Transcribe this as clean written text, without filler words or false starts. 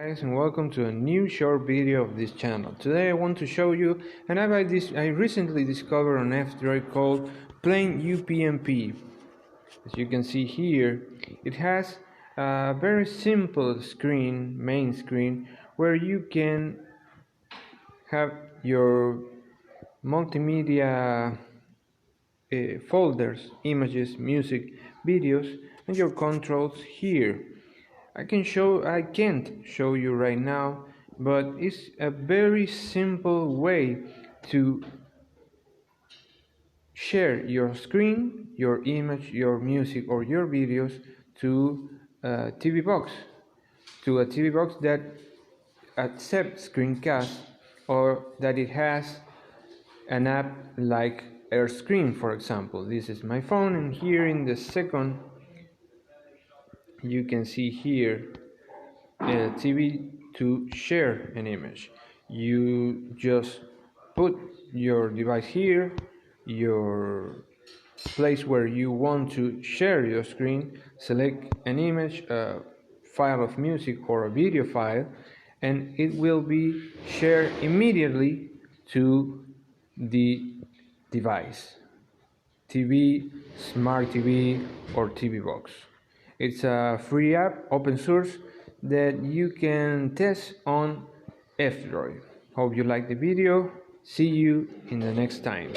Guys, and welcome to a new short video of this channel. Today I want to show you an app I recently discovered on F-Droid called PlainUPnP. As you can see here, it has a very simple main screen, where you can have your multimedia folders, images, music, videos, and your controls here. I can't show you right now, but it's a very simple way to share your screen, your image, your music, or your videos to a TV box, that accepts screencast, or that it has an app like AirScreen, for example. This is my phone, and here in the second you can see here TV to share an image. You just put your device here, your place where you want to share your screen, select an image, a file of music or a video file, and it will be shared immediately to the device, TV, smart TV, or TV box. It's a free app, open source, that you can test on F-Droid. Hope you like the video. See you in the next time.